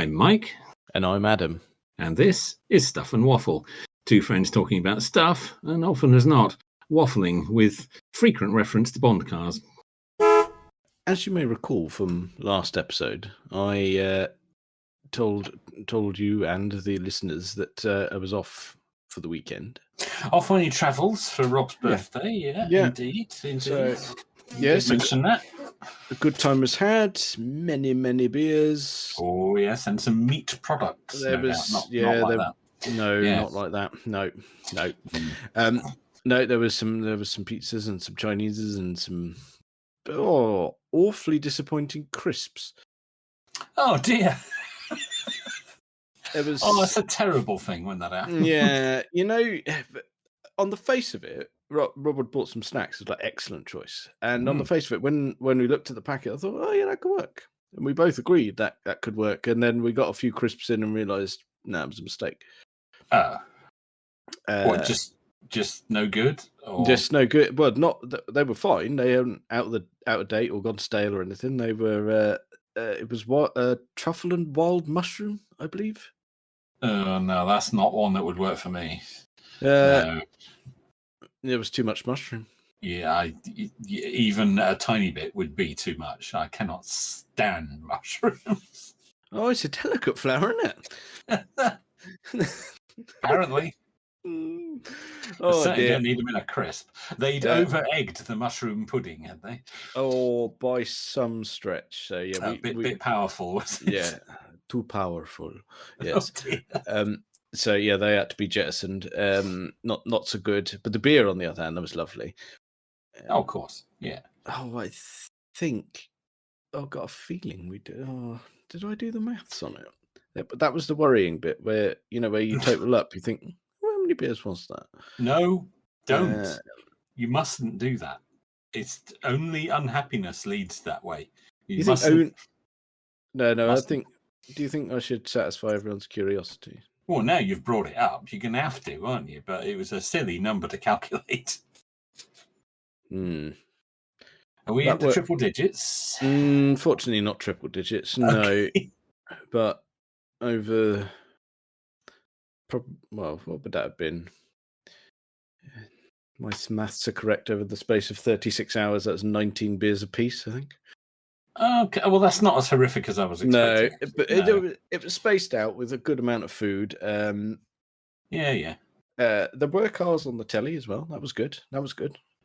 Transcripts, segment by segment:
I'm Mike. And I'm Adam. And this is Stuff and Waffle. Two friends talking about stuff, and often as not, waffling with frequent reference to Bond cars. As you may recall from last episode, I told you and the listeners that I was off for the weekend. Off on your travels for Rob's birthday, yeah. Indeed. So, yes, mention that. A good time was had, many beers. Oh yes, and some meat products. There no was doubt. Not like that. No, Yes. not like that. No. No, there was some pizzas and some Chineses and some awfully disappointing crisps. Oh dear. It was. Oh, that's a terrible thing when that happens. Yeah, on the face of it, Robert bought some snacks. It was like excellent choice. And on the face of it, when we looked at the packet, I thought, oh yeah, that could work. And we both agreed that could work. And then we got a few crisps in and realised, no, it was a mistake. What, just no good? Or... Just no good. Well, they were fine. They weren't out of date or gone stale or anything. They were. It was truffle and wild mushroom, I believe. Oh no, that's not one that would work for me. No. There was too much mushroom. Yeah, even a tiny bit would be too much. I cannot stand mushrooms. Oh, it's a delicate flower, isn't it? Apparently. Certainly don't need them in a crisp. They'd over-egged the mushroom pudding, had they? Oh, by some stretch. So yeah, a bit powerful, wasn't it? Yeah, too powerful. Yes. Oh, so yeah, they had to be jettisoned. Not so good. But the beer, on the other hand, that was lovely. Of course, yeah. Oh, I think I've got a feeling we did. Oh, did I do the maths on it? Yeah, but that was the worrying bit where you total up, you think, how many beers was that? No, don't. You mustn't do that. It's only unhappiness leads that way. You mustn't. I think. Do you think I should satisfy everyone's curiosity? Well, now you've brought it up, you're going to have to, aren't you? But it was a silly number to calculate. Are we into triple digits? Fortunately, not triple digits. No, but over. What would that have been? My maths are correct. Over the space of 36 hours, that's 19 beers apiece, I think. Okay, well, that's not as horrific as I was expecting. No, but it was spaced out with a good amount of food. Yeah. There were cars on the telly as well. That was good.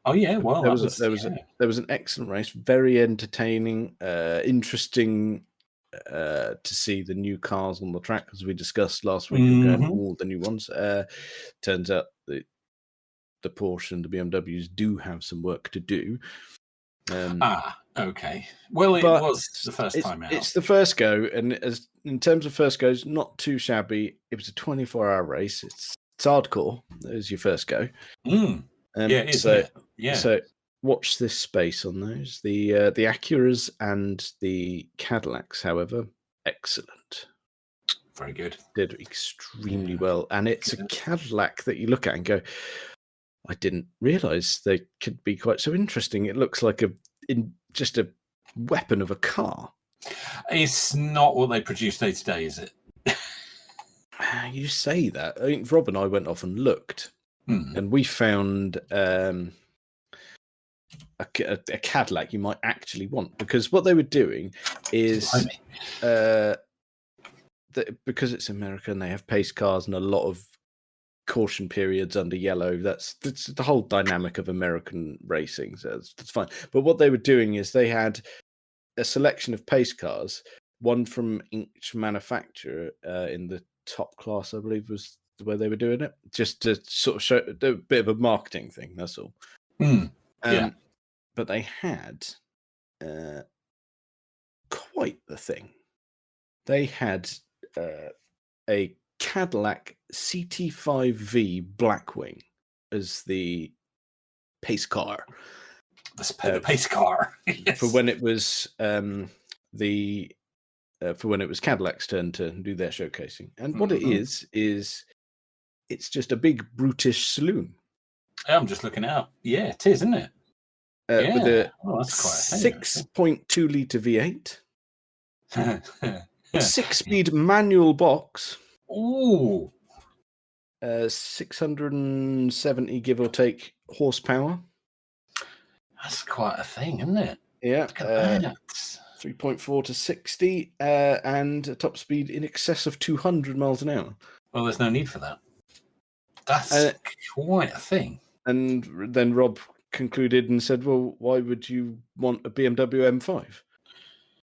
Oh yeah, well, there was an excellent race, very entertaining, interesting to see the new cars on the track, as we discussed last week. All the new ones. Turns out the Porsche and the BMWs do have some work to do. Okay. Well, it was the first time out. It's the first go, and in terms of first goes, not too shabby. It was a 24-hour race. It's hardcore. It was your first go. Yeah, it is. Yeah. So watch this space on those. The Acuras and the Cadillacs, however, excellent. Very good. Did extremely well, and it's a Cadillac that you look at and go, I didn't realise they could be quite so interesting. It looks like just a weapon of a car. It's not what they produce day to day, is it? You say that. I think Rob and I went off and looked, and we found a Cadillac you might actually want, because what they were doing is because it's America and they have pace cars and a lot of caution periods under yellow. That's the whole dynamic of American racing. So that's fine. But what they were doing is they had a selection of pace cars, one from each manufacturer in the top class, I believe, was the way they were doing it, just to sort of show a bit of a marketing thing. That's all. Yeah. But they had quite the thing. They had a Cadillac CT5V Blackwing as the pace car. The pace car. Yes. For when it was Cadillac's turn to do their showcasing. And what it is it's just a big brutish saloon. I'm just looking it up. Yeah, it is, isn't it? With a that's quite a thing, 6.2 litre V8. 6-speed manual box. Ooh, 670 give or take horsepower. that's quite a thing, isn't it? Yeah. Look at that. 3.4 to 60 and a top speed in excess of 200 miles an hour. Well, there's no need for that. That's quite a thing. And then Rob concluded and said, well, why would you want a BMW M5?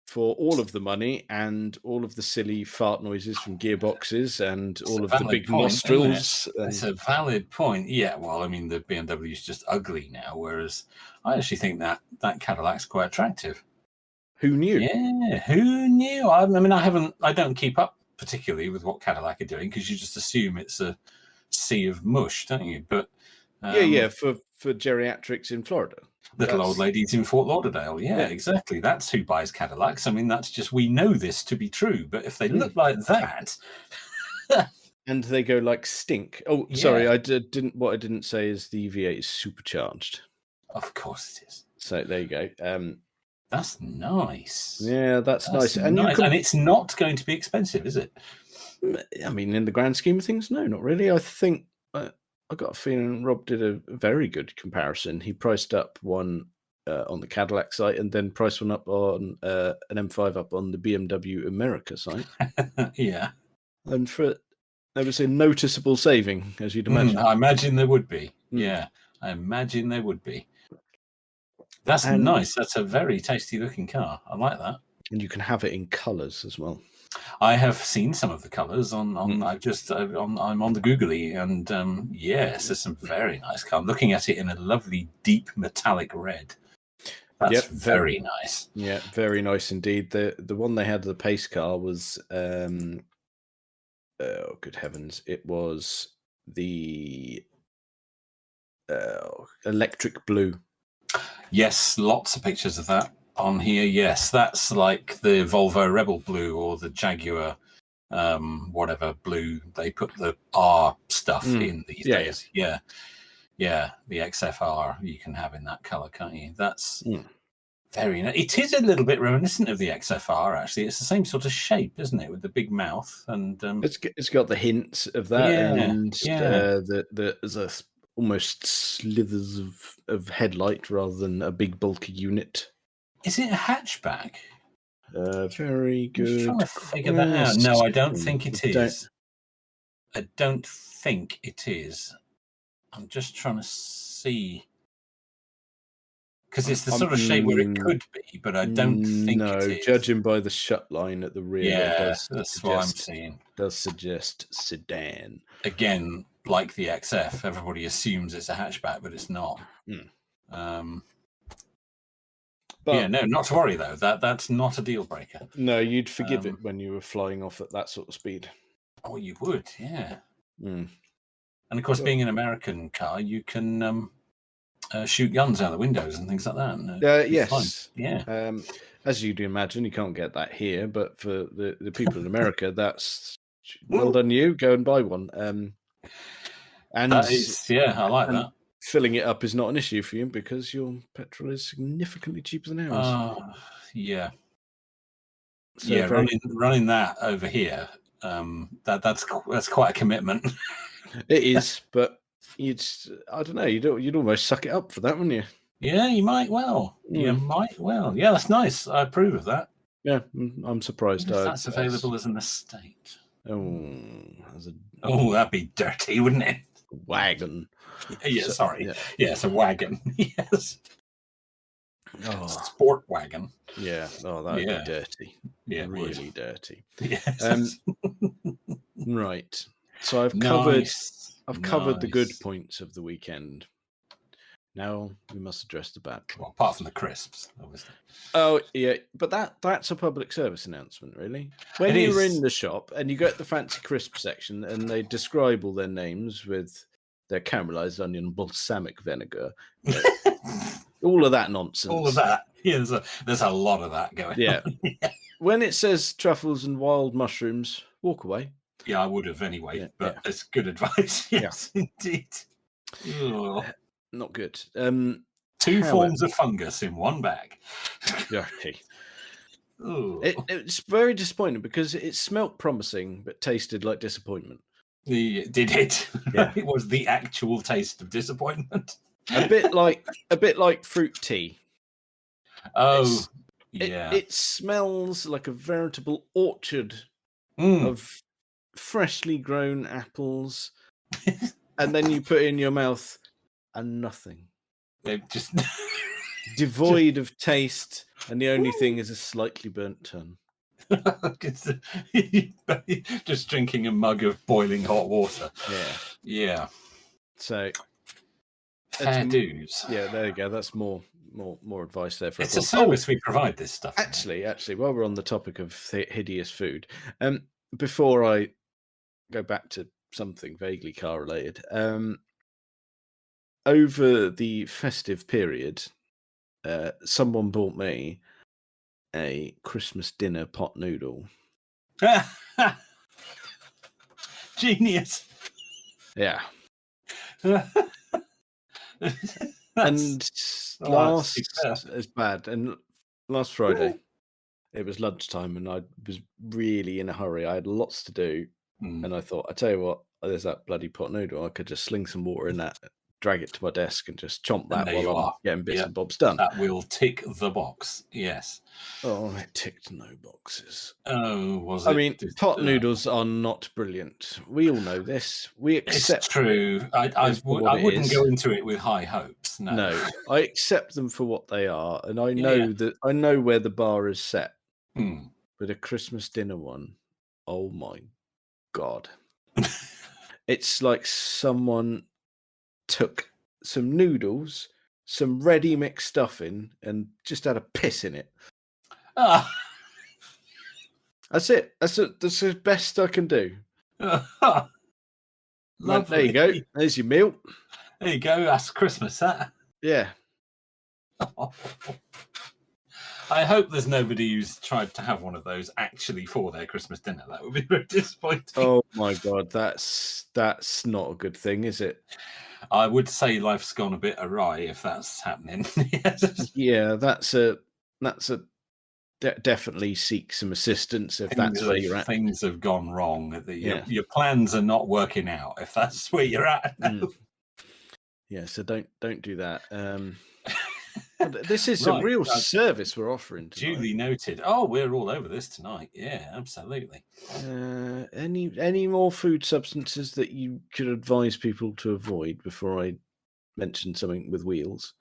For all of the money and all of the silly fart noises from gearboxes and all of the big nostrils. It's a valid point. Yeah, well, I mean, the BMW is just ugly now, whereas I actually think that Cadillac's quite attractive. Who knew? Yeah, who knew? I mean, I don't keep up particularly with what Cadillac are doing because you just assume it's a sea of mush, don't you? But for geriatrics in Florida. Little old ladies in Fort Lauderdale. Yeah, exactly. That's who buys Cadillacs. I mean, that's just, we know this to be true. But if they look like that. And they go like stink. Oh, sorry. What I didn't say is the V8 is supercharged. Of course it is. So there you go. That's nice. Yeah, that's nice. And it's not going to be expensive, is it? I mean, in the grand scheme of things, no, not really. I think I got a feeling Rob did a very good comparison. He priced up one on the Cadillac site and then priced one up on an M5 up on the BMW America site. Yeah. And there was a noticeable saving, as you'd imagine. I imagine there would be. Yeah, I imagine there would be. That's nice. That's a very tasty looking car. I like that. And you can have it in colours as well. I have seen some of the colours on. I'm on the Googly, and yes, there's some very nice colour. I'm looking at it in a lovely deep metallic red. That's very nice. Yeah, very nice indeed. The one they had, the pace car, was oh good heavens! It was the electric blue. Yes, lots of pictures of that on here. Yes, that's like the Volvo Rebel blue or the Jaguar whatever blue. They put the R stuff in these days. Yeah, the XFR you can have in that color, can't you? That's very nice. It is a little bit reminiscent of the XFR, actually. It's the same sort of shape, isn't it, with the big mouth? And it's got the hints of that, and there's almost slithers of headlight rather than a big bulky unit. Is it a hatchback? Very good. I'm trying to figure that out. No, I don't think it is. I don't think it is. I'm just trying to see. Because it's the sort of shape where it could be, but I don't think it is. Judging by the shut line at the rear, that's what I'm seeing. Does suggest sedan. Again, like the XF, everybody assumes it's a hatchback, but it's not. But no, not to worry though. That's not a deal breaker. No, you'd forgive it when you were flying off at that sort of speed. Oh, you would, yeah. And of course, being an American car, you can shoot guns out the windows and things like that. Yes, fine. Yeah. As you'd imagine, you can't get that here, but for the people in America, that's well done. You go and buy one. And that is, I like that. Filling it up is not an issue for you because your petrol is significantly cheaper than ours. Yeah. So running that over here, that's quite a commitment. It is, but I don't know, you'd almost suck it up for that, wouldn't you? Yeah, you might well. You might well. Yeah, that's nice. I approve of that. Yeah, I'm surprised. If that's available as an estate. Oh, that'd be dirty, wouldn't it? Wagon. Yeah, sorry. Yeah, it's a wagon. Yes. Oh. Sport wagon. Yeah. Oh, that'd be dirty. Yeah, really dirty. Yes. Right. So I've covered the good points of the weekend. Now we must address the bad points. Well, apart from the crisps, obviously. Oh yeah, but that's a public service announcement, really. When you're in the shop and you go to the fancy crisp section and they describe all their names with their caramelized onion balsamic vinegar, all of that nonsense. All of that. Yeah, there's a lot of that going on. When it says truffles and wild mushrooms, walk away. Yeah, I would have anyway, but it's good advice. Yes, indeed. Not good. Two forms of fungus in one bag. Dirty. Ooh. It's very disappointing because it smelt promising but tasted like disappointment. Did it? Yeah. It was the actual taste of disappointment. A bit like fruit tea. Oh, yeah. It smells like a veritable orchard of freshly grown apples, and then you put it in your mouth and nothing. It just Devoid of taste, and the only thing is a slightly burnt tongue. just drinking a mug of boiling hot water. Yeah. So fair dues. Yeah, there you go. That's more advice there for it's everyone. A service we provide this stuff. Actually, while we're on the topic of hideous food, before I go back to something vaguely car related, over the festive period, someone bought me a Christmas dinner pot noodle. Genius. Yeah. And it's bad. And last Friday, it was lunchtime, and I was really in a hurry. I had lots to do, and I thought, I tell you what, there's that bloody pot noodle. I could just sling some water in that, drag it to my desk, and just chomp that while I'm getting bits and bobs done. That will tick the box. Yes. Oh, it ticked no boxes. Oh, was it? I mean, pot noodles are not brilliant. We all know this. We accept. It's true. I wouldn't go into it with high hopes. No, I accept them for what they are, and I know that I know where the bar is set. But a Christmas dinner one, oh my God! It's like someone took some noodles, some ready mixed stuffing, and just had a piss in it. That's it. That's the best I can do. Lovely. There you go. There's your meal. There you go. That's Christmas, huh? Yeah. I hope there's nobody who's tried to have one of those actually for their Christmas dinner. That would be very disappointing. Oh my God, that's not a good thing, is it? I would say life's gone a bit awry if that's happening. Yeah, that's a definitely seek some assistance if that's where you're at. Things have gone wrong. Your plans are not working out if that's where you're at. Yeah, so don't do that. This is a real service we're offering tonight. Duly noted. Oh, we're all over this tonight. Yeah, absolutely. Any more food substances that you could advise people to avoid before I mention something with wheels?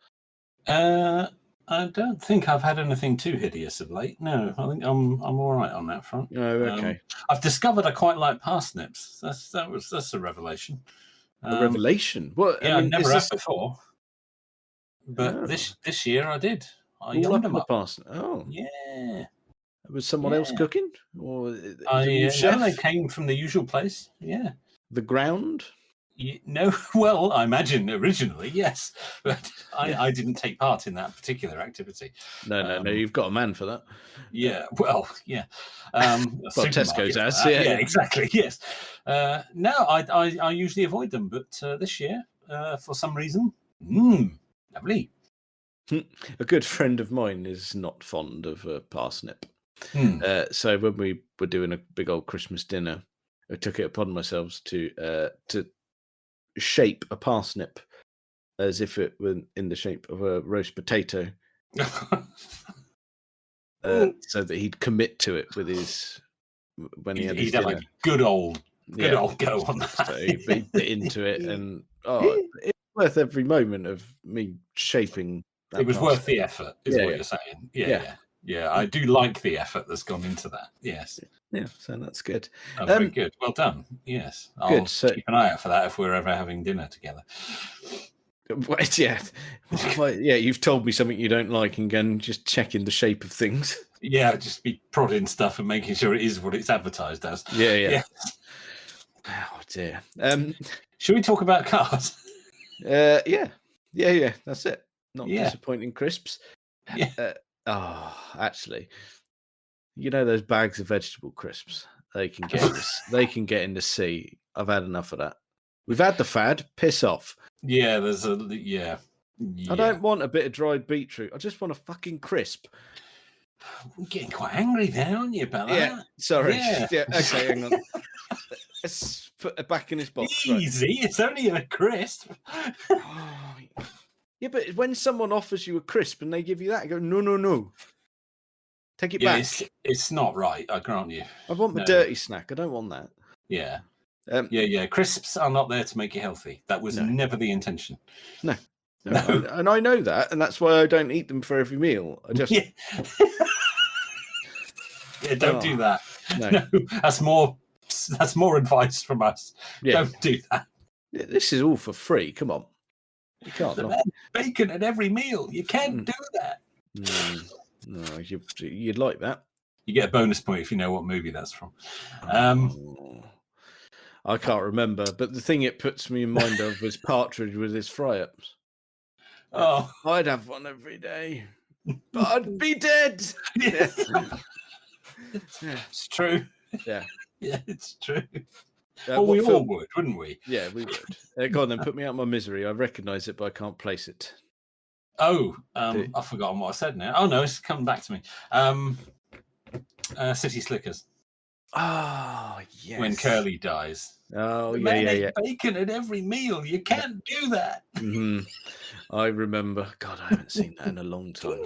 I don't think I've had anything too hideous of late. No, I think I'm all right on that front. Oh, okay. I've discovered I quite like parsnips. That's a revelation. A revelation? What? Yeah, I've never had before. But this year I did. I yummed them up. Parsnip. Oh, yeah. Was someone else cooking, or no, they came from the usual place. Yeah. The ground. No, well, I imagine originally, yes, but I didn't take part in that particular activity. No, you've got a man for that. Yeah, well, yeah. Well, Tesco's has, yeah, exactly, yes. No, I usually avoid them, but this year, for some reason, lovely. A good friend of mine is not fond of parsnip. So when we were doing a big old Christmas dinner, I took it upon myself to shape a parsnip as if it were in the shape of a roast potato, so that he'd commit to it with his he'd have a good old go on that. So he'd bit into it, and it's worth every moment of me shaping. It was worth the effort, is what you're saying. Yeah. I do like the effort that's gone into that. Yes. Yeah, so that's good. Oh, very good. Well done. Yes. I'll keep an eye out for that if we're ever having dinner together. Yeah. You've told me something you don't like, and again, just checking the shape of things. Yeah, just be prodding stuff and making sure it is what it's advertised as. Yeah. Oh dear. Should we talk about cars? Yeah. That's it. Not disappointing crisps. Yeah. Actually, you know those bags of vegetable crisps? They can get in the sea. I've had enough of that. We've had the fad. Piss off. Yeah, I don't want a bit of dried beetroot. I just want a fucking crisp. You're getting quite angry there, aren't you, about Yeah, that? sorry. Yeah. Yeah, okay, hang on. Let's put it back in his box. Right. Easy. It's only a crisp. Oh, yeah, but when someone offers you a crisp and they give you that, you go, no. Take it back. It's not right, I grant you. I want my dirty snack. I don't want that. Yeah. Yeah. Crisps are not there to make you healthy. That was never the intention. No. And I know that, and that's why I don't eat them for every meal. I just don't do that. No. That's more advice from us. Yeah. Don't do that. This is all for free. Come on, you can't. Bacon at every meal. You can't do that. No, you'd like that. You get a bonus point if you know what movie that's from. I can't remember, but the thing it puts me in mind of was Partridge with his fry-ups. Oh, I'd have one every day, but I'd be dead. Yeah. It's true. Yeah, it's true. We all would, wouldn't we? Yeah, we would. Go on then, put me out of my misery. I recognise it, but I can't place it. Oh, I've forgotten what I said now. Oh no, it's coming back to me. City Slickers. Oh, yes. When Curly dies. Oh, yeah. Bacon at every meal. You can't do that. Mm-hmm. I remember. God, I haven't seen that in a long time.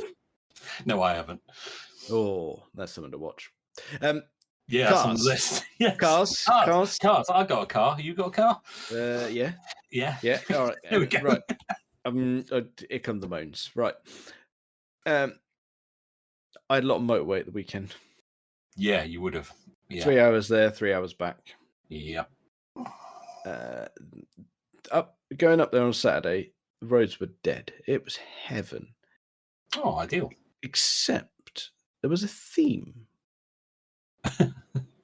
No, I haven't. Oh, that's something to watch. Yeah, cars. that's on the list. Yes. Cars. I got a car. You got a car? Yeah. Yeah. All right. Here we go. Right. Here come the moans. Right. I had a lot of motorway at the weekend. Yeah, you would have. Yeah. 3 hours there, 3 hours back. Yep. Going up there on Saturday, the roads were dead. It was heaven. Oh, ideal. Except there was a theme.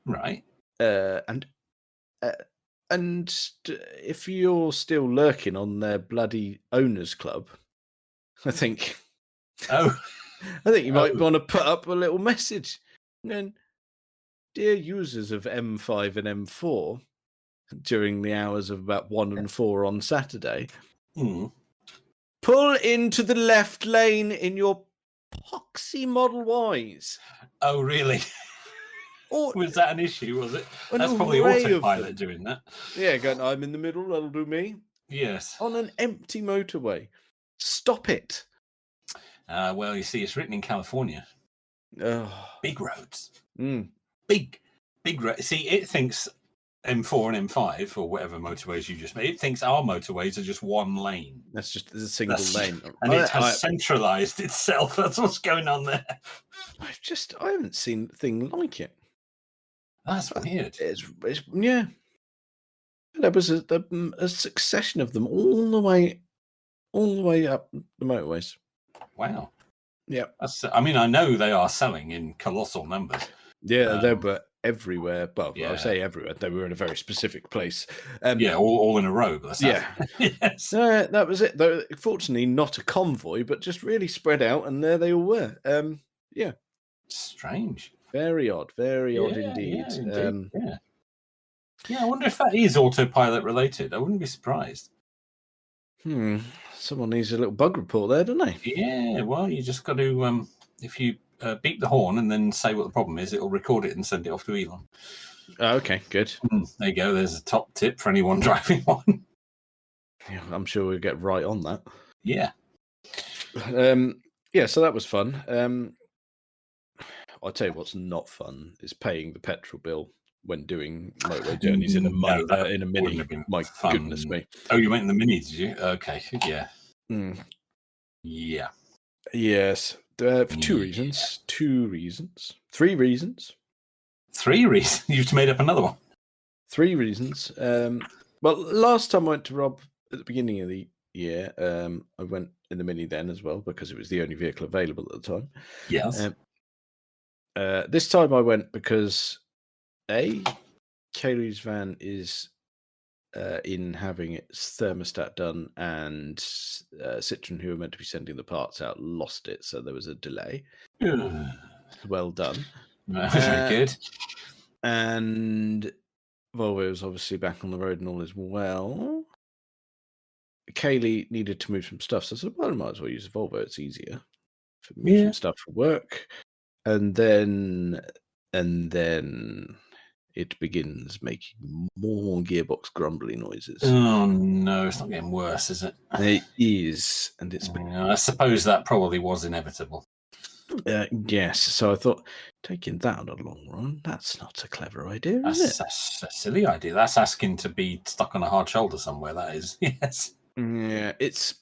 Right. And if you're still lurking on their bloody owners club, I think you might want to put up a little message. And then, dear users of M5 and M4, during the hours of about 1 and 4 on Saturday, pull into the left lane in your poxy Model Ys. Oh, really? Was that an issue, was it? That's probably autopilot doing that. Yeah, going, I'm in the middle, that'll do me. Yes. On an empty motorway. Stop it. Well, you see, it's written in California. Oh. Big roads. Big roads. See, it thinks M4 and M5, or whatever motorways you just made, it thinks our motorways are just one lane. That's just a single lane. And it has centralised itself. That's what's going on there. I haven't seen a thing like it. That's weird. It's yeah. There was a succession of them all the way up the motorways. Wow. Yeah. I mean, I know they are selling in colossal numbers. Yeah, they were everywhere. Well, I say everywhere. They were in a very specific place. All in a row. Yeah. Yes. That was it. Though, fortunately, not a convoy, but just really spread out, and there they all were. Yeah. Strange. Very odd indeed. Yeah, I wonder if that is autopilot related. I wouldn't be surprised. Someone needs a little bug report there, don't they? Yeah, well, you just got to, if you beep the horn and then say what the problem is, it'll record it and send it off to Elon. Okay, good. There you go. There's a top tip for anyone driving one. Yeah, I'm sure we'll get right on that. Yeah. So that was fun. I'll tell you what's not fun is paying the petrol bill when doing motorway journeys in a Mini. My goodness me! Oh, you went in the Mini, did you? Okay, yeah, yeah. Yes, for 2 reasons. 3 reasons. 3 reasons. 3 reasons. You've made up another one. 3 reasons. Well, last time I went to Rob at the beginning of the year, I went in the Mini then as well because it was the only vehicle available at the time. Yes. This time I went because Kaylee's van is in having its thermostat done, and Citroen, who were meant to be sending the parts out, lost it, so there was a delay. Well done. Very good. And Volvo was obviously back on the road and all is well. Kaylee needed to move some stuff, so I said, well, I might as well use the Volvo. It's easier for moving stuff for work. and then it begins making more gearbox grumbly noises. Oh no, it's not getting worse, is it? It is, and it's I suppose that probably was inevitable. yes. So I thought, taking that on a long run, that's not a clever idea, is it? That's a silly idea. That's asking to be stuck on a hard shoulder somewhere. That is, yes. Yeah, it's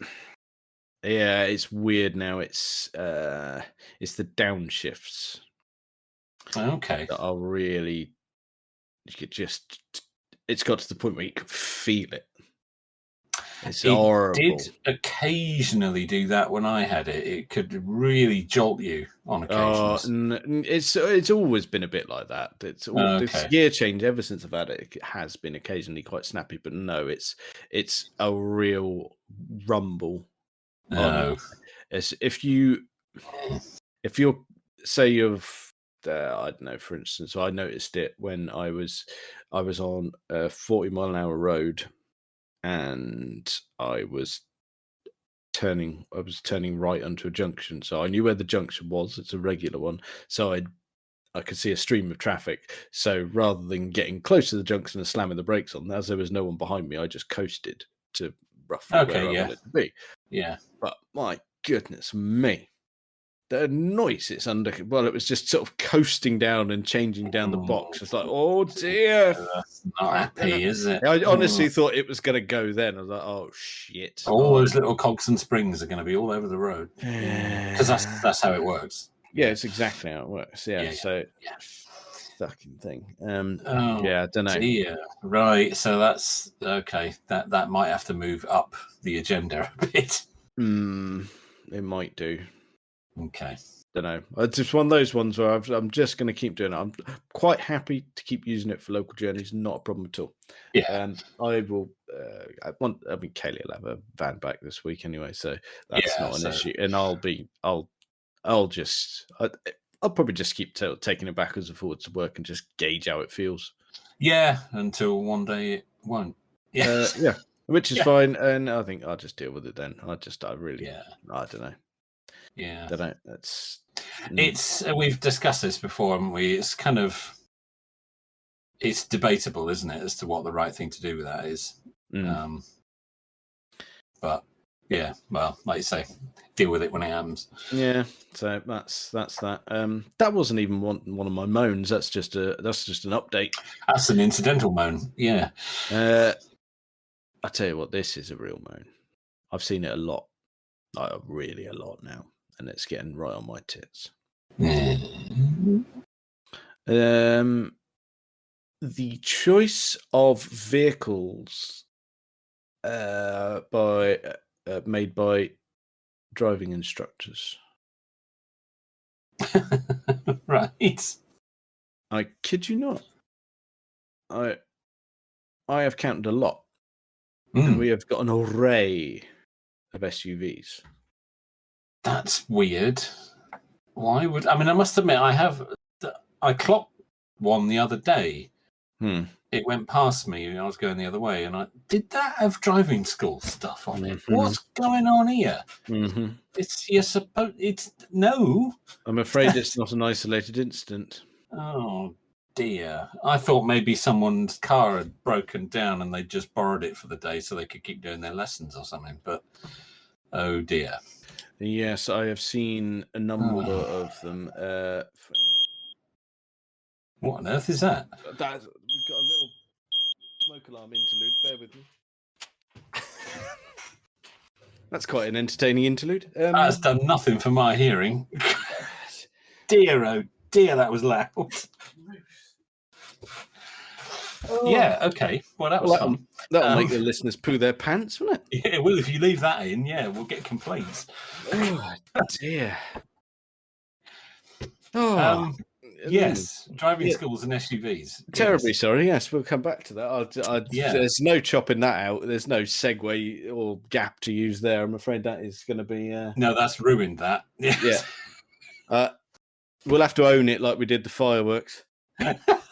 weird now. It's the downshifts Okay. that are really it's got to the point where you can feel it. It's horrible. Did occasionally do that when I had it. It could really jolt you on occasions. It's always been a bit like that. This gear change ever since I've had it has been occasionally quite snappy, but no, it's a real rumble. No. If you're say you've I don't know, for instance, I noticed it when I was on a 40-mile-an-hour road, and I was turning right onto a junction. So I knew where the junction was. It's a regular one. So I could see a stream of traffic. So rather than getting close to the junction and slamming the brakes on, as there was no one behind me, I just coasted to roughly where I wanted to be. Yeah. But my goodness me, the noise it's under. Well, it was just sort of coasting down and changing down the box. It's like, oh dear. That's not happy, is it? I honestly thought it was going to go then. I was like, oh shit. All those little cogs and springs are going to be all over the road. Because that's how it works. Yeah, it's exactly how it works. Yeah. Fucking thing. I don't know. Dear. Right. So that's okay. That might have to move up the agenda a bit. It might do. Okay. Don't know. It's just one of those ones where I'm just going to keep doing it. I'm quite happy to keep using it for local journeys. Not a problem at all. Yeah. I will. Kaylee will have a van back this week anyway, so that's not an issue. And I'll probably just keep taking it backwards and forwards to work and just gauge how it feels. Yeah, until one day it won't. Yeah. Which is fine, and I think I'll just deal with it then. I don't know. Yeah. Don't know. It's we've discussed this before, haven't we? It's kind of debatable, isn't it, as to what the right thing to do with that is. But yeah, well, like you say, deal with it when it happens. Yeah, so that's that. That wasn't even one of my moans. That's just an update. That's an incidental moan. Yeah. I tell you what, this is a real moan. I've seen it a lot, like really a lot now, and it's getting right on my tits. The choice of vehicles made by driving instructors. Right. I kid you not. I have counted a lot. And we have got an array of SUVs. That's weird. Why would I must admit I clocked one the other day. It went past me. I was going the other way, and did that have driving school stuff on it? What's going on here? It's no. I'm afraid it's not an isolated incident. Oh dear! I thought maybe someone's car had broken down and they just borrowed it for the day so they could keep doing their lessons or something. But oh dear! Yes, I have seen a number of them. What on earth is that? We've got a little smoke alarm interlude. Bear with me. That's quite an entertaining interlude. That's done nothing for my hearing. Dear, oh dear, that was loud. Yeah, okay. Well, that was fun. That'll make the listeners poo their pants, won't it? Yeah, well, if you leave that in, we'll get complaints. Oh, dear. Yes, driving schools and SUVs. Terribly sorry. Yes, we'll come back to that. There's no chopping that out. There's no segue or gap to use there. I'm afraid that is going to be... No, that's ruined that. Yes. We'll have to own it like we did the fireworks.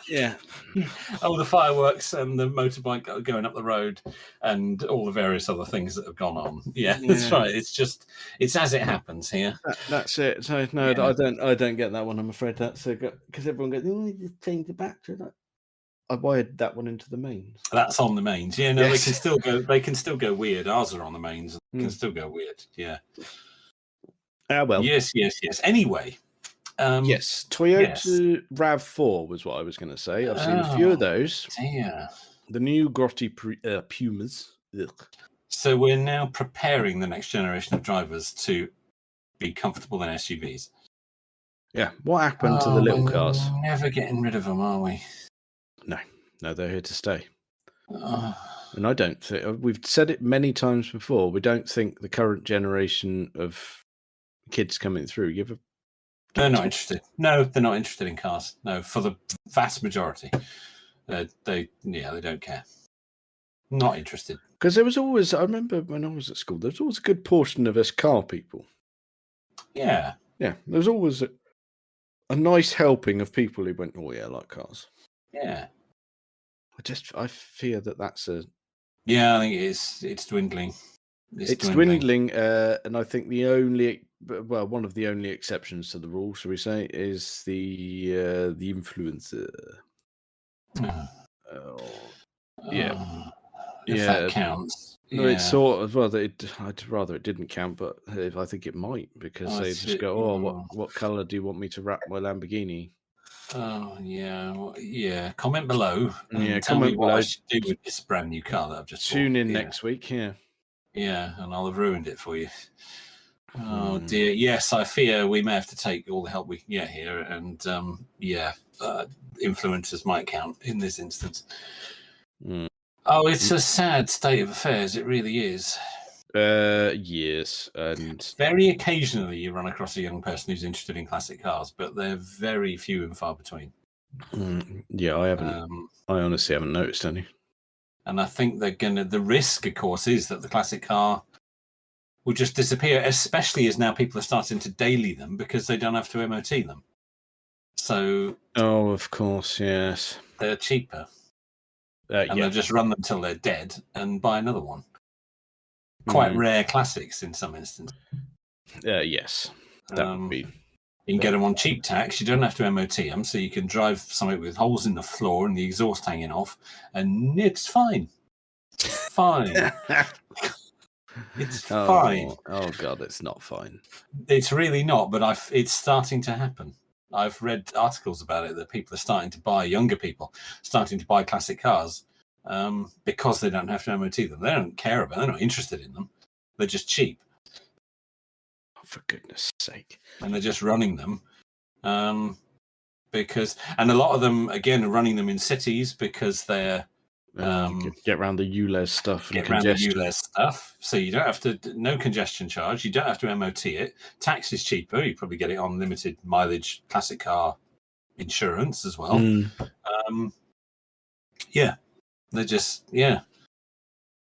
Yeah. Oh, the fireworks and the motorbike going up the road and all the various other things that have gone on. Yeah, that's right. It's as it happens here. That's it. So no, I don't get that one. I'm afraid that's because everyone goes, oh, you just change the battery. I wired that one into the mains. That's on the mains. Yeah, no, Yes. they can still go. They can still go weird. Ours are on the mains. Can still go weird. Yeah. Well. Yes. Anyway. Yes, Toyota RAV4 was what I was going to say. I've seen a few of those. Dear. The new grotty Pumas. Ugh. So we're now preparing the next generation of drivers to be comfortable in SUVs. Yeah. What happened to the little cars? We're never getting rid of them, are we? No, they're here to stay. And I don't think we've said it many times before. We don't think the current generation of kids coming through They're not interested. No, they're not interested in cars. No, for the vast majority, they don't care. Not interested. Because there was always, I remember when I was at school, there was always a good portion of us car people. Yeah. Yeah, there was always a nice helping of people who went, oh yeah, I like cars. Yeah. I fear that's a... Yeah, I think it's dwindling. It's dwindling, and I think one of the only exceptions to the rule, shall we say, is the influencer. If that counts. No, it's sort of I'd rather it didn't count, but I think it might because they just go, what color do you want me to wrap my Lamborghini? Oh yeah. Comment below. Yeah, tell me what I should do with this brand new car that I've just tune bought. in next week. Yeah. Yeah, and I'll have ruined it for you. Oh dear. Yes, I fear we may have to take all the help we can get here, and influencers might count in this instance. Oh, it's a sad state of affairs. It really is. Yes, and very occasionally you run across a young person who's interested in classic cars, but they're very few and far between. Yeah, I haven't. I honestly haven't noticed any. And I think the risk, of course, is that the classic car will just disappear, especially as now people are starting to daily them because they don't have to MOT them. So, oh, of course, yes, they're cheaper. And they'll just run them till they're dead and buy another one. Quite rare classics in some instances. Yes, that would be. You can get them on cheap tax. You don't have to MOT them, so you can drive something with holes in the floor and the exhaust hanging off, and it's fine. Fine. It's fine. Oh God, it's not fine. It's really not, but it's starting to happen. I've read articles about it that people are starting to buy, younger people starting to buy classic cars because they don't have to MOT them. They don't care about them. They're not interested in them. They're just cheap. For goodness sake. And they're just running them because, and a lot of them, again, are running them in cities because they're get around the ULEZ stuff. Get around the ULEZ stuff. So you don't have to, no congestion charge. You don't have to MOT it. Tax is cheaper. You probably get it on limited mileage classic car insurance as well. They're just,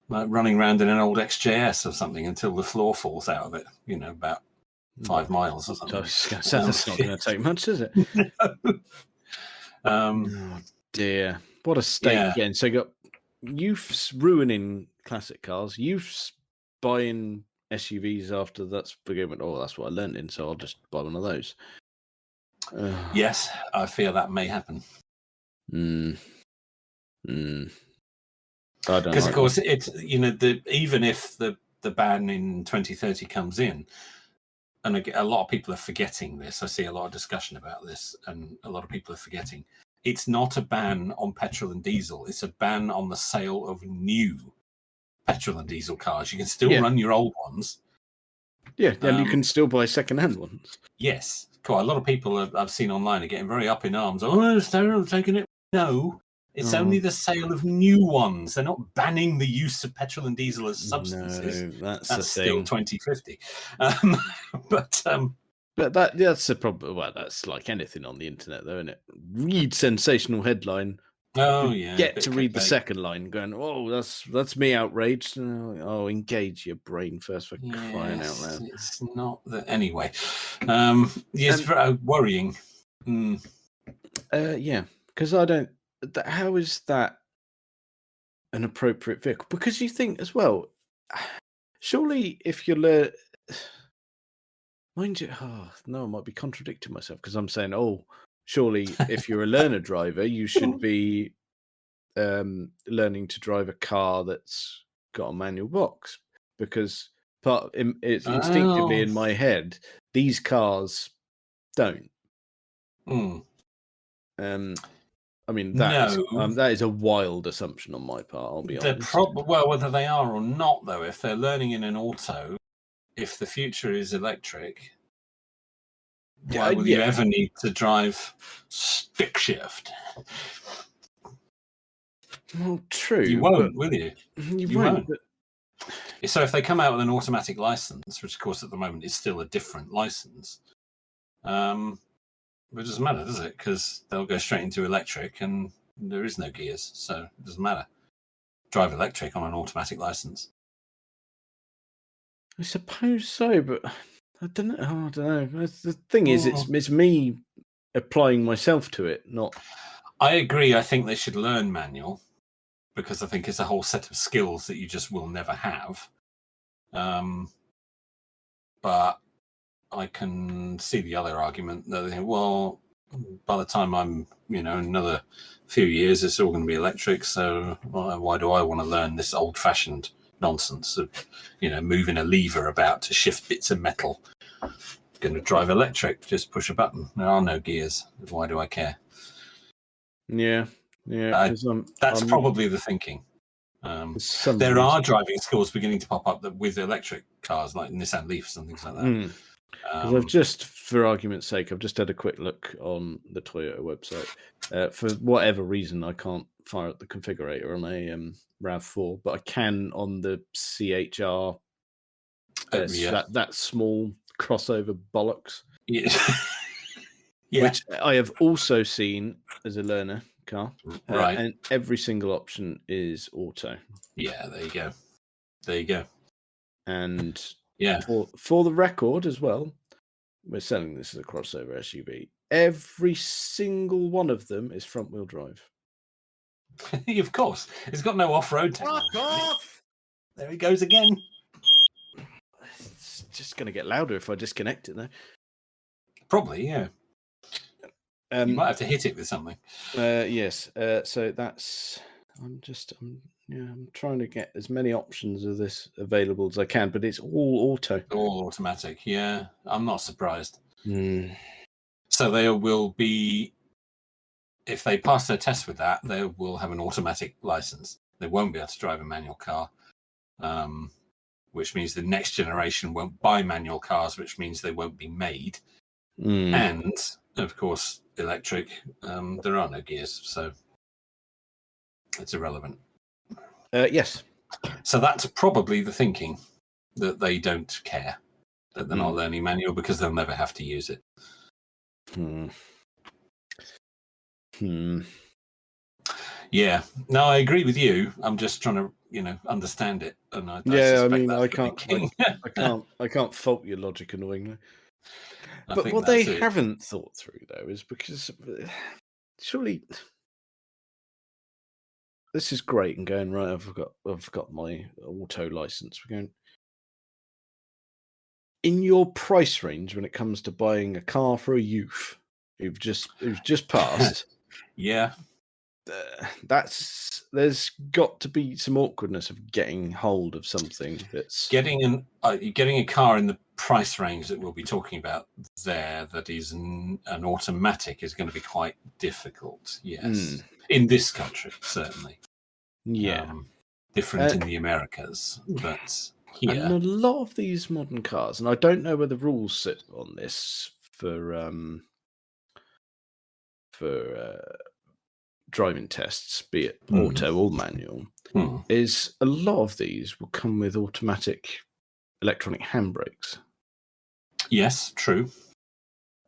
like running around in an old XJS or something until the floor falls out of it, about 5 miles or something. That's not going to take much, is it? Oh dear. What a state again. So you got youths ruining classic cars, youths buying SUVs after that's forgiven. Oh, that's what I learned in, so I'll just buy one of those. Yes, I fear that may happen. Because of course it's even if the ban in 2030 comes in, and a lot of people are forgetting this. I see a lot of discussion about this, and a lot of people are forgetting. It's not a ban on petrol and diesel. It's a ban on the sale of new petrol and diesel cars. You can still run your old ones. Yeah, and you can still buy second-hand ones. Yes. Cool. A lot of people I've seen online are getting very up in arms. Oh, they're taking it. No, it's only the sale of new ones. They're not banning the use of petrol and diesel as substances. No, that's still 2050. But that's the problem. Well, that's like anything on the internet, though, isn't it? Read sensational headline. Oh yeah. Get to read the second line, going, "Oh, that's me outraged." Oh, engage your brain first for crying out loud. It's not that anyway. Yes, worrying. Yeah, because I don't. How is that an appropriate vehicle? Because you think as well. Surely, if you learn, mind you, no, I might be contradicting myself because I'm saying, surely if you're a learner driver, you should be learning to drive a car that's got a manual box, because it's instinctively in my head these cars don't. I mean, that is a wild assumption on my part, I'll be honest. Well, whether they are or not, though, if they're learning in an auto, if the future is electric, why will you ever need to drive stick shift? Well, true. You won't, will you? You won't. But... So if they come out with an automatic license, which of course at the moment is still a different license, it doesn't matter, does it? Because they'll go straight into electric and there is no gears, so it doesn't matter. Drive electric on an automatic license. I suppose so, but I don't know. The thing is, it's me applying myself to it, not... I agree. I think they should learn manual, because I think it's a whole set of skills that you just will never have. But I can see the other argument that they think, well, by the time I'm, another few years, it's all going to be electric. So why do I want to learn this old-fashioned nonsense of, moving a lever about to shift bits of metal? I'm going to drive electric, just push a button. There are no gears. Why do I care? Yeah. That's probably the thinking. There are driving schools beginning to pop up with electric cars, like Nissan Leafs and things like that. I've just, for argument's sake, I've just had a quick look on the Toyota website. For whatever reason, I can't fire up the configurator on a RAV4, but I can on the CHR. That small crossover bollocks. Yeah. Which I have also seen as a learner car. Right. And every single option is auto. Yeah, there you go. And for the record as well, we're selling this as a crossover SUV. Every single one of them is front wheel drive. Of course. It's got no off-road technology. Fuck off! There he goes again. It's just going to get louder if I disconnect it now. Probably, yeah. You might have to hit it with something. Yes. So that's... I'm trying to get as many options of this available as I can, but it's all auto. All automatic, yeah. I'm not surprised. So they will be... If they pass their test with that, they will have an automatic license. They won't be able to drive a manual car, which means the next generation won't buy manual cars, which means they won't be made. And, of course, electric, there are no gears, so it's irrelevant. Yes. So that's probably the thinking, that they don't care, that they're not learning manual because they'll never have to use it. Yeah. No, I agree with you. I'm just trying to, understand it. And I can't fault your logic annoyingly. But what they haven't thought through, though, is because surely this is great and going, right, I've got my auto license. We're going in your price range when it comes to buying a car for a youth who's just passed. Yeah. There's got to be some awkwardness of getting hold of something that's getting a car in the price range that we'll be talking about there that is an automatic is going to be quite difficult. Yes, in this country certainly. Yeah, different in the Americas, but here and a lot of these modern cars, and I don't know where the rules sit on this for driving tests, be it auto or manual, is a lot of these will come with automatic electronic handbrakes. Yes, true.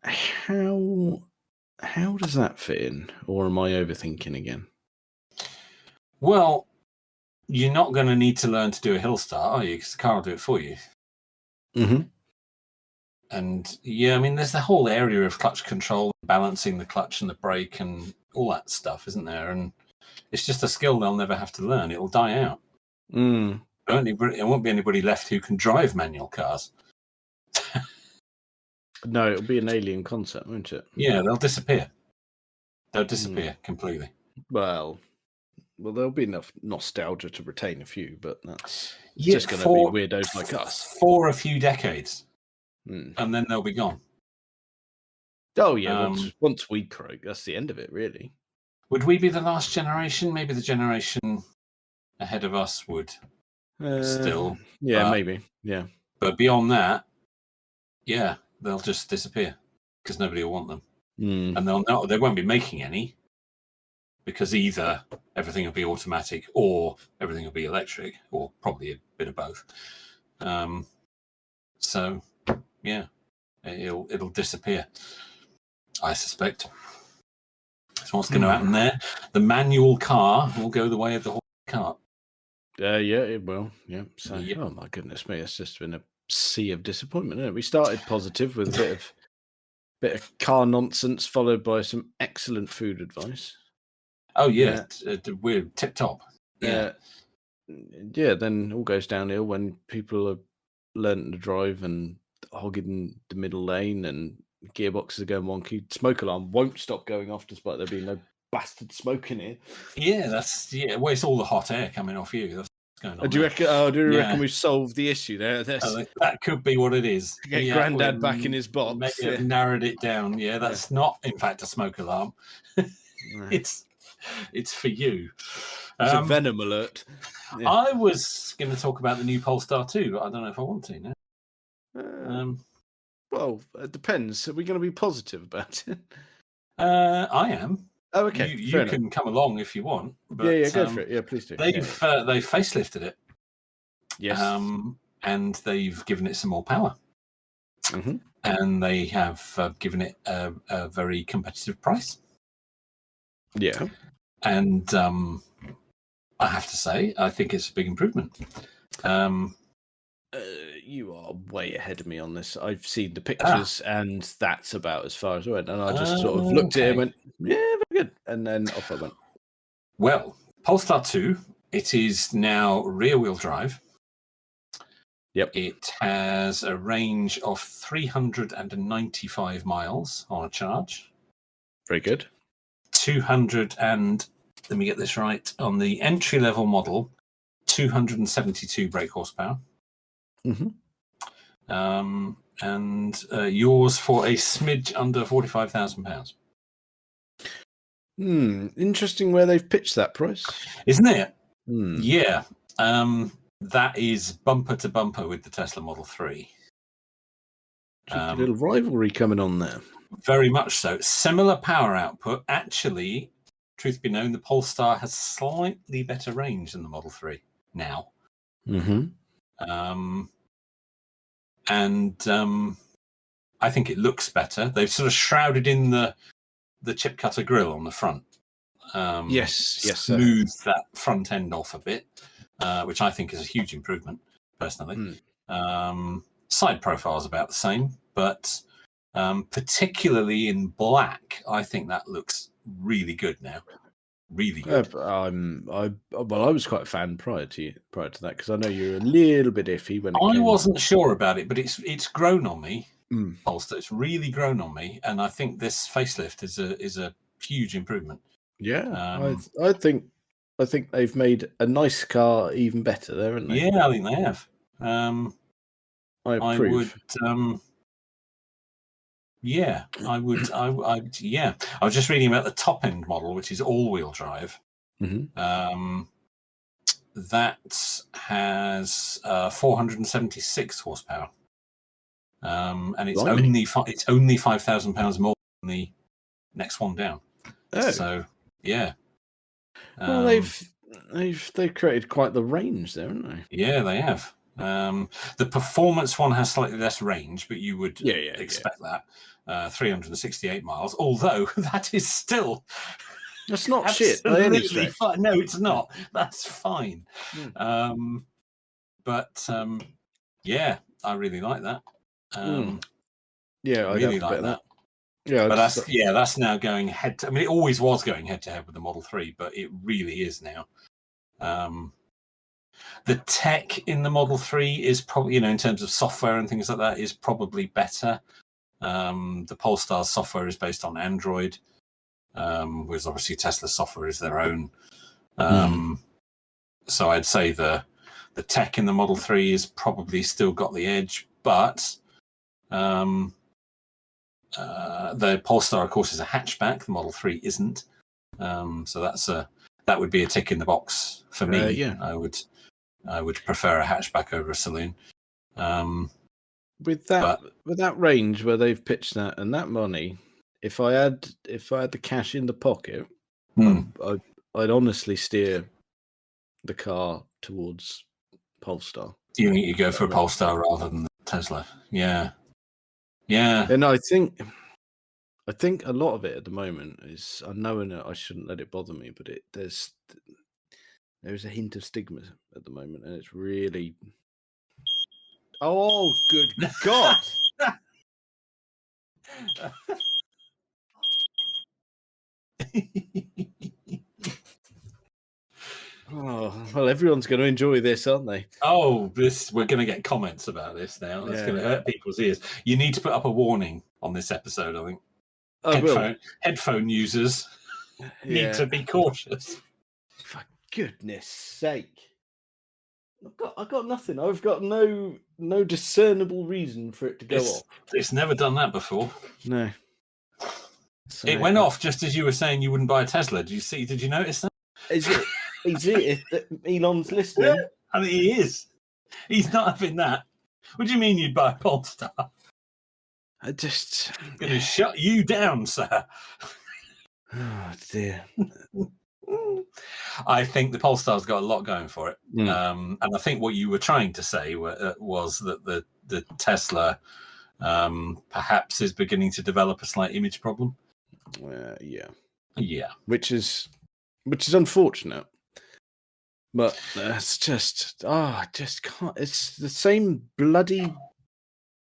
How does that fit in, or am I overthinking again? Well, you're not going to need to learn to do a hill start, are you? Because the car will do it for you. And yeah, I mean, there's the whole area of clutch control, balancing the clutch and the brake, and all that stuff, isn't there? And it's just a skill they'll never have to learn. It'll die out. Mm. There won't be anybody left who can drive manual cars. No, it'll be an alien concept, won't it? Yeah, they'll disappear. They'll disappear completely. Well, there'll be enough nostalgia to retain a few, but that's Yeah, just going to be weirdos like us. For a few decades. And then they'll be gone. Oh, yeah, once we croak, that's the end of it, really. Would we be the last generation? Maybe the generation ahead of us would still. Yeah, maybe. Yeah. But beyond that, yeah, they'll just disappear because nobody will want them. And they won't be making any because either everything will be automatic or everything will be electric, or probably a bit of both. So, yeah, it'll disappear, I suspect. So what's going to happen there? The manual car will go the way of the horse cart. Yeah, it will. Yeah. So, Oh my goodness me, it's just been a sea of disappointment, isn't it? We started positive with a bit of car nonsense, followed by some excellent food advice. Oh yeah, we're tip top. Yeah, then all goes downhill when people are learning to drive and hogging the middle lane, and gearboxes are going wonky. Smoke alarm won't stop going off despite there being no bastard smoke in here. Yeah, well, it's all the hot air coming off you. That's what's going on. Do you reckon we've solved the issue there? That could be what it is. Get Grandad back in his box. Maybe have narrowed it down. Yeah, that's not, in fact, a smoke alarm. It's for you. It's a venom alert. Yeah. I was going to talk about the new Polestar too, but I don't know if I want to now. Well, it depends. Are we going to be positive about it? I am. Oh, okay. You can come along if you want. But, go for it. Yeah, please do. They've facelifted it. Yes. And they've given it some more power. Mm-hmm. And they have given it a very competitive price. Yeah. And I have to say, I think it's a big improvement. You are way ahead of me on this. I've seen the pictures, and that's about as far as I went. And I just sort of looked at it and went, yeah, very good. And then off I went. Well, Polestar 2, it is now rear-wheel drive. Yep. It has a range of 395 miles on a charge. Very good. 200 and, let me get this right, on the entry-level model, 272 brake horsepower. Mm-hmm. And yours for a smidge under £45,000. Interesting where they've pitched that price. Isn't it? Yeah. That is bumper to bumper with the Tesla Model 3. A little rivalry coming on there. Very much so. Similar power output. Actually, truth be known, the Polestar has slightly better range than the Model 3 now. Mm-hmm. I think it looks better. They've sort of shrouded in the chip cutter grille on the front. Smoothed that front end off a bit, which I think is a huge improvement, personally. Side profile is about the same, but particularly in black, I think that looks really good now. Really good. I was quite a fan prior to that, because I know you're a little bit iffy when I wasn't sure about it, but it's grown on me. Polestar, it's really grown on me, and I think this facelift is a huge improvement. Yeah, I think they've made a nice car even better there, haven't they? Yeah, I think they have. I approve. I would. I was just reading about the top end model, which is all-wheel drive. Mm-hmm. That has 476 horsepower, and it's only £5,000 more than the next one down. Oh. So yeah. Well, they've created quite the range there, haven't they? Yeah, they have. The performance one has slightly less range, but you would expect that. 368 miles, although that is still... That's not shit. Absolutely fine. No, it's not. That's fine. But I really like that. Yeah, I really like that. Yeah, But that's now going head to, I mean, it always was going head to head with the Model 3, but it really is now. The tech in the Model 3 is probably, in terms of software and things like that, is probably better. The Polestar software is based on Android, whereas obviously Tesla software is their own. So I'd say the tech in the Model 3 is probably still got the edge, but the Polestar, of course, is a hatchback. The Model 3 isn't. So that would be a tick in the box for me. Yeah. I would prefer a hatchback over a saloon. With that range where they've pitched that and that money, if I had the cash in the pocket, I'd honestly steer the car towards Polestar. You think you go for a Polestar rather than the Tesla? Yeah. And I think a lot of it at the moment is, I know, and I shouldn't let it bother me, but there's a hint of stigma at the moment, and it's really. Oh, good God! Oh, well, everyone's going to enjoy this, aren't they? Oh, we're going to get comments about this now. That's going to hurt people's ears. You need to put up a warning on this episode, I think. Headphone users need to be cautious. For goodness sake. I've got nothing. I've got no discernible reason for it to go off. It's never done that before. No. So, it went off just as you were saying you wouldn't buy a Tesla. Did you notice that? Is it that Elon's listening? Yeah, I think he is. He's not having that. What do you mean you'd buy a Polestar? I'm going to shut you down, sir. Oh dear. I think the Polestar's got a lot going for it. And I think what you were trying to say was that the Tesla perhaps is beginning to develop a slight image problem. Yeah. Which is unfortunate. But it's just I just can't. It's the same bloody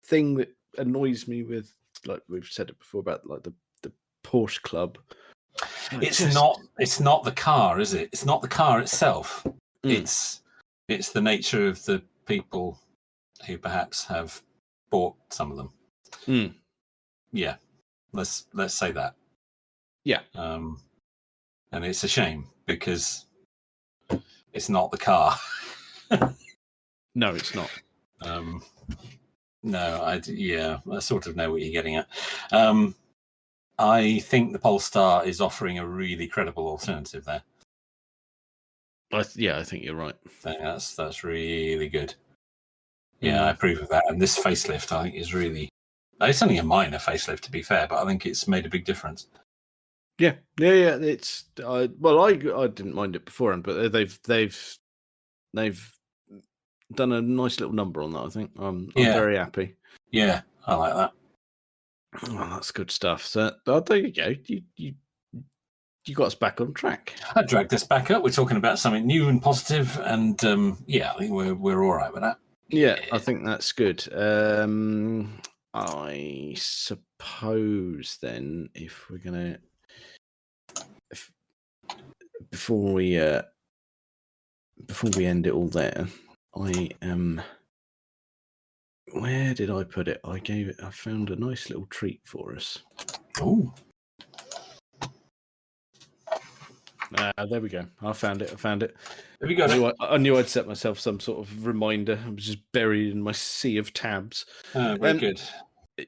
thing that annoys me with, like we've said it before, about like the Porsche Club. It's not the car, is it? It's not the car itself. It's the nature of the people who perhaps have bought some of them. Yeah, let's say that. Yeah. And it's a shame because it's not the car. No, it's not. No, I sort of know what you're getting at. I think the Polestar is offering a really credible alternative there. I think you're right. That's really good. Yeah, I approve of that. And this facelift, I think, is really. It's only a minor facelift, to be fair, but I think it's made a big difference. Yeah. It's I didn't mind it beforehand, but they've done a nice little number on that. I think I'm very happy. Yeah, I like that. Oh, that's good stuff. So there you go. You got us back on track. I dragged us back up. We're talking about something new and positive, and I think we're all right with that. Yeah, I think that's good. I suppose then, if we're gonna, before we end it all there, I am. Where did I put it? I found a nice little treat for us. Oh. There we go. I found it. Have you got it? I knew I'd set myself some sort of reminder. I was just buried in my sea of tabs. Very good.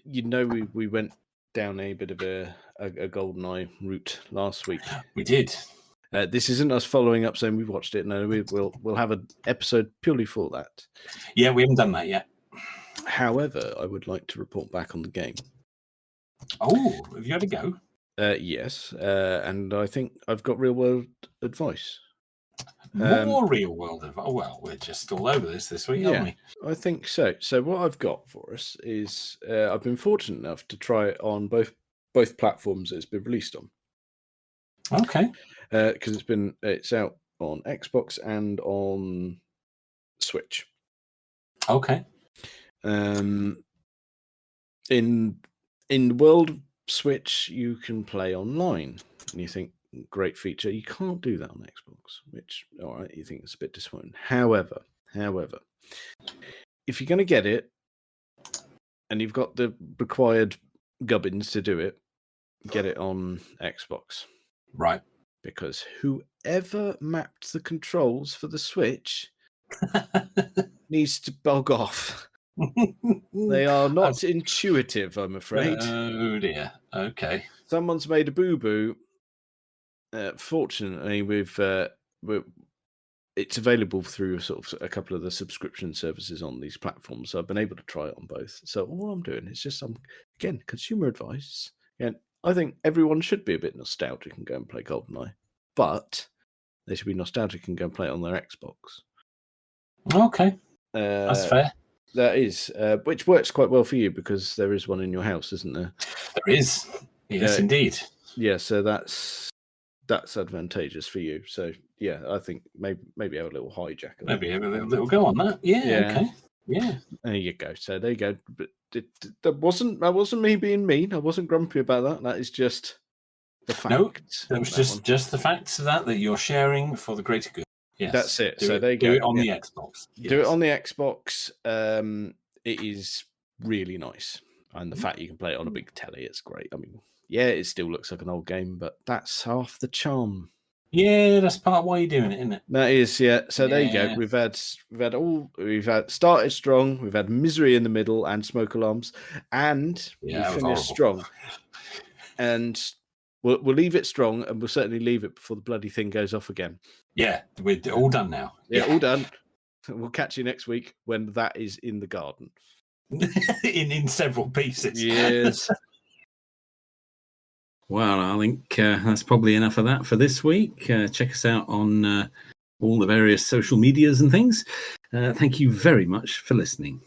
You know, we went down a bit of a Goldeneye route last week. We did. This isn't us following up saying we've watched it. No, we'll have an episode purely for that. Yeah, we haven't done that yet. However, I would like to report back on the game. Oh, have you had a go? Yes, and I think I've got real world advice. More real world advice. Well, we're just all over this week, aren't we? I think so. So what I've got for us is I've been fortunate enough to try it on both platforms it's been released on. Okay. Because it's out on Xbox and on Switch. Okay. In the world Switch, you can play online. And you think, great feature. You can't do that on Xbox, which, all right, you think it's a bit disappointing. However, if you're going to get it and you've got the required gubbins to do it, get it on Xbox. Right. Because whoever mapped the controls for the Switch needs to bog off. They are not intuitive, I'm afraid. Oh dear. Okay. Someone's made a boo-boo. Fortunately, it's available through sort of a couple of the subscription services on these platforms. So I've been able to try it on both. So all I'm doing is just again, consumer advice. And I think everyone should be a bit nostalgic and go and play GoldenEye, but they should be nostalgic and go and play it on their Xbox. Okay. That's fair. That is, which works quite well for you because there is one in your house, isn't there? There is. Yes, indeed. Yeah, so that's advantageous for you. So yeah, I think maybe have a little hijack. Maybe have a little go on that. Yeah. Okay. Yeah. There you go. So there you go. But that wasn't me being mean. I wasn't grumpy about that. That is just the fact. No, that was just the facts of that you're sharing for the greater good. Yes. That's it. So there you go. Do it on the Xbox. Yes. Do it on the Xbox. It is really nice. And the fact you can play it on a big telly, it's great. I mean, yeah, it still looks like an old game, but that's half the charm. Yeah, that's part of why you're doing it, isn't it? That is, yeah. So there you go. We've had started strong. We've had misery in the middle and smoke alarms, and we finished strong. And we'll leave it strong, and we'll certainly leave it before the bloody thing goes off again. Yeah, we're all done now. Yeah, all done. We'll catch you next week when that is in the garden. in several pieces. Yes. Well, I think that's probably enough of that for this week. Check us out on all the various social medias and things. Thank you very much for listening.